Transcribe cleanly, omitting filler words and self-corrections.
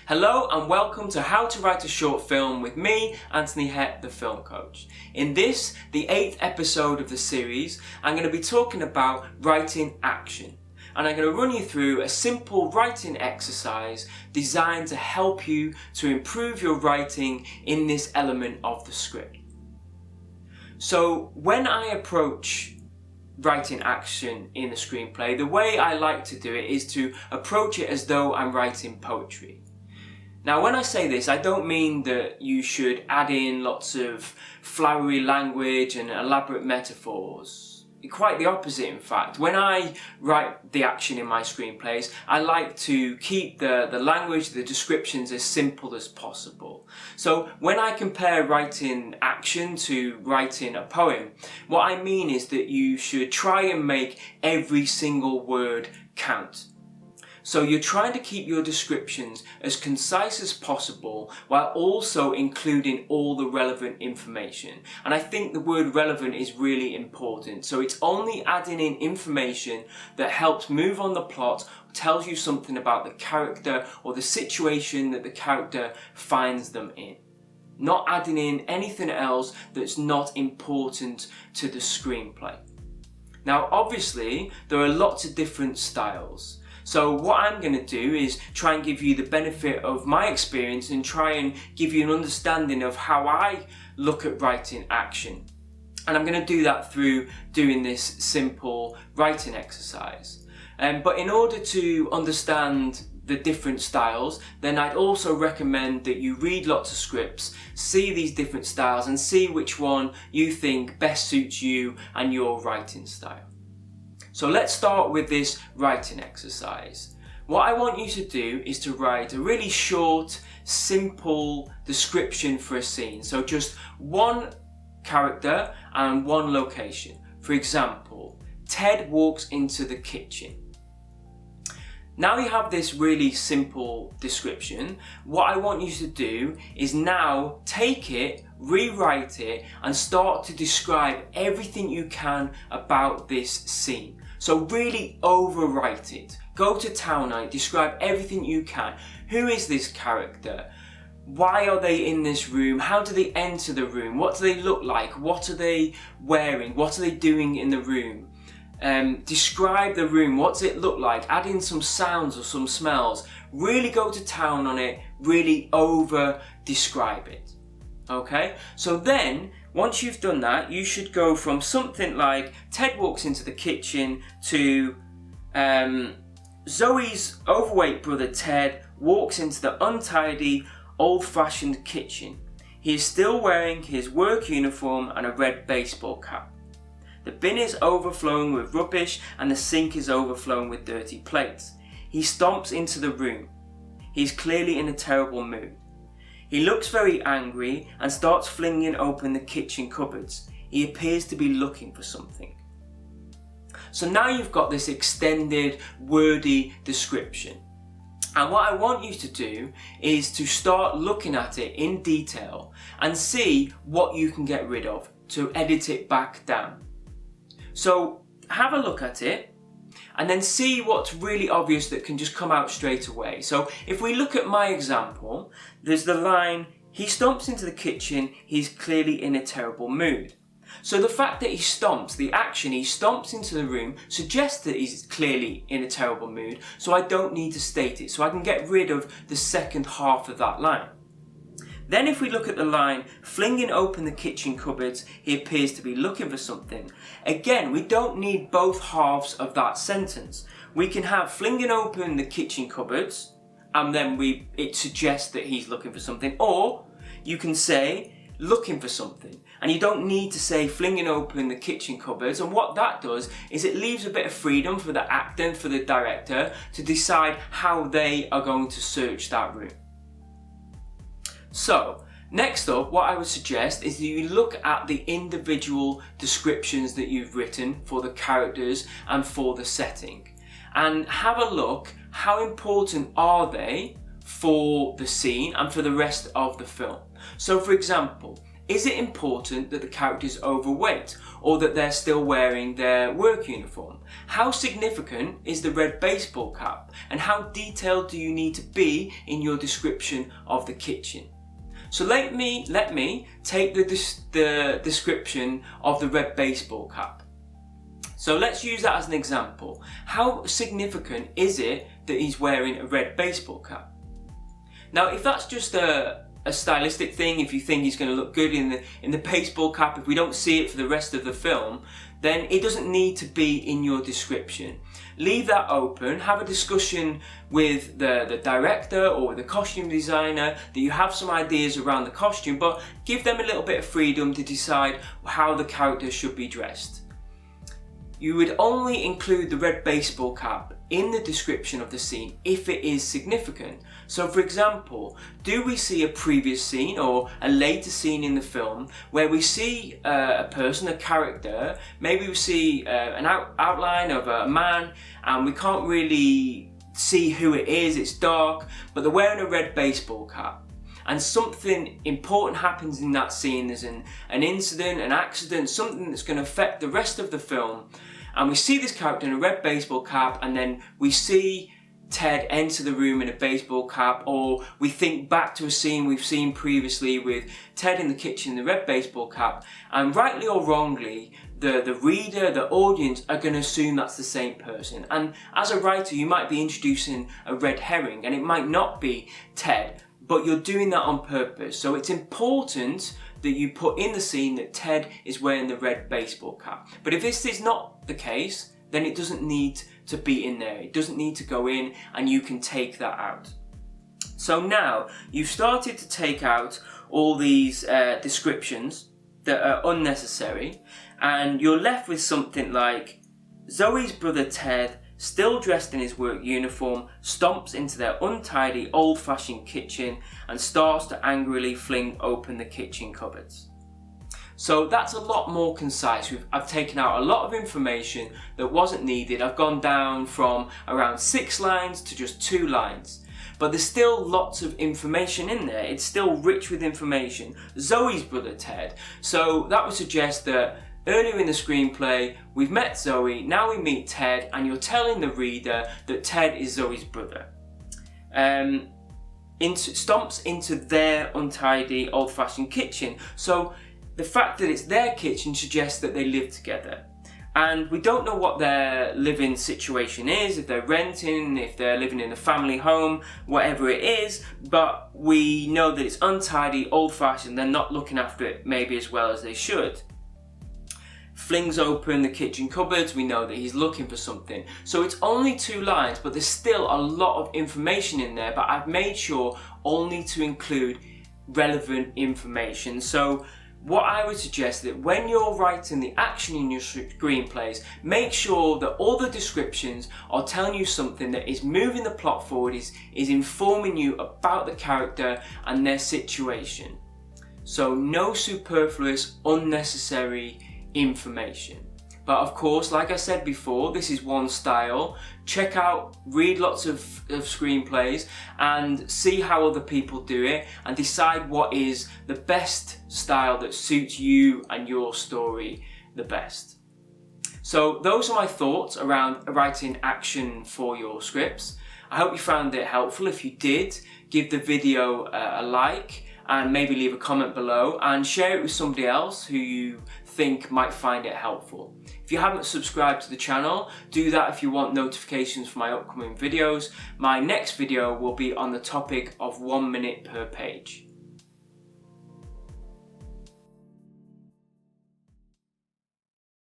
Hello and welcome to How to Write a Short Film with me, Anthony Hett, the film coach. In this, the 8th episode of the series, I'm going to be talking about writing action. And I'm going to run you through a simple writing exercise designed to help you to improve your writing in this element of the script. So when I approach writing action in a screenplay, the way I like to do it is to approach it as though I'm writing poetry. Now, when I say this, I don't mean that you should add in lots of flowery language and elaborate metaphors. Quite the opposite, in fact. When I write the action in my screenplays, I like to keep the language, the descriptions as simple as possible. So when I compare writing action to writing a poem, what I mean is that you should try and make every single word count. So you're trying to keep your descriptions as concise as possible while also including all the relevant information. And I think the word relevant is really important. So it's only adding in information that helps move on the plot, tells you something about the character or the situation that the character finds them in. Not adding in anything else that's not important to the screenplay. Now, obviously, there are lots of different styles. So what I'm going to do is try and give you the benefit of my experience and try and give you an understanding of how I look at writing action. And I'm going to do that through doing this simple writing exercise. But in order to understand the different styles, then I'd also recommend that you read lots of scripts, see these different styles and see which one you think best suits you and your writing style. So let's start with this writing exercise. What I want you to do is to write a really short, simple description for a scene. So just one character and one location. For example, Ted walks into the kitchen. Now you have this really simple description. What I want you to do is now take it, rewrite it, and start to describe everything you can about this scene. So really overwrite it. Go to town on it, describe everything you can. Who is this character? Why are they in this room? How do they enter the room? What do they look like? What are they wearing? What are they doing in the room? Describe the room. What does it look like? Add in some sounds or some smells. Really go to town on it. Really over describe it. Okay? So then, once you've done that, you should go from something like Ted walks into the kitchen to Zoe's overweight brother Ted walks into the untidy, old-fashioned kitchen. He is still wearing his work uniform and a red baseball cap. The bin is overflowing with rubbish and the sink is overflowing with dirty plates. He stomps into the room. He's clearly in a terrible mood. He looks very angry and starts flinging open the kitchen cupboards. He appears to be looking for something. So now you've got this extended, wordy description. And what I want you to do is to start looking at it in detail and see what you can get rid of to edit it back down. So have a look at it and then see what's really obvious that can just come out straight away. So if we look at my example, there's the line, he stomps into the kitchen, he's clearly in a terrible mood. So the fact that he stomps, the action, he stomps into the room, suggests that he's clearly in a terrible mood, so I don't need to state it. So I can get rid of the second half of that line. Then if we look at the line, flinging open the kitchen cupboards, he appears to be looking for something. Again, we don't need both halves of that sentence. We can have flinging open the kitchen cupboards, and then it suggests that he's looking for something. Or you can say, looking for something. And you don't need to say flinging open the kitchen cupboards. And what that does is it leaves a bit of freedom for the actor and for the director to decide how they are going to search that room. So, next up, what I would suggest is that you look at the individual descriptions that you've written for the characters and for the setting. And have a look, how important are they for the scene and for the rest of the film? So for example, Is it important that the character is overweight or that they're still wearing their work uniform? How significant is the red baseball cap, and how detailed do you need to be in your description of the kitchen? So let me take the description of the red baseball cap. So let's use that as an example. How significant is it that he's wearing a red baseball cap? Now, if that's just a stylistic thing, if you think he's going to look good in the baseball cap, if we don't see it for the rest of the film, then it doesn't need to be in your description. Leave that open, have a discussion with the director or with the costume designer that you have some ideas around the costume, but give them a little bit of freedom to decide how the character should be dressed. You would only include the red baseball cap in the description of the scene if it is significant. So for example, do we see a previous scene or a later scene in the film where we see a person, a character, maybe we see an outline of a man and we can't really see who it is, it's dark, but they're wearing a red baseball cap. And something important happens in that scene, there's an incident, an accident, something that's going to affect the rest of the film, and we see this character in a red baseball cap, and then we see Ted enter the room in a baseball cap, or we think back to a scene we've seen previously with Ted in the kitchen in the red baseball cap, and rightly or wrongly, the reader, the audience are going to assume that's the same person. And as a writer, you might be introducing a red herring, and it might not be Ted, but you're doing that on purpose. So it's important that you put in the scene that Ted is wearing the red baseball cap. But if this is not the case, then it doesn't need to be in there. It doesn't need to go in, and you can take that out. So now you've started to take out all these descriptions that are unnecessary, and you're left with something like Zoe's brother Ted, still dressed in his work uniform, stomps into their untidy, old-fashioned kitchen and starts to angrily fling open the kitchen cupboards. So that's a lot more concise. I've taken out a lot of information that wasn't needed. I've gone down from around 6 lines to just 2 lines. But there's still lots of information in there. It's still rich with information. Zoe's brother Ted. So that would suggest that earlier in the screenplay, we've met Zoe, now we meet Ted, and you're telling the reader that Ted is Zoe's brother. Stomps into their untidy, old-fashioned kitchen. So the fact that it's their kitchen suggests that they live together. And we don't know what their living situation is, if they're renting, if they're living in a family home, whatever it is, but we know that it's untidy, old-fashioned, they're not looking after it maybe as well as they should. Flings open the kitchen cupboards, we know that he's looking for something. So it's only 2 lines, but there's still a lot of information in there, but I've made sure only to include relevant information. So what I would suggest that when you're writing the action in your screenplays, make sure that all the descriptions are telling you something that is moving the plot forward, is informing you about the character and their situation. So no superfluous, unnecessary information. But of course, like I said before, this is one style. Read lots of screenplays and see how other people do it and decide what is the best style that suits you and your story the best. So those are my thoughts around writing action for your scripts. I hope you found it helpful. If you did, give the video a like and maybe leave a comment below and share it with somebody else who you think might find it helpful. If you haven't subscribed to the channel, do that if you want notifications for my upcoming videos. My next video will be on the topic of 1 minute per page.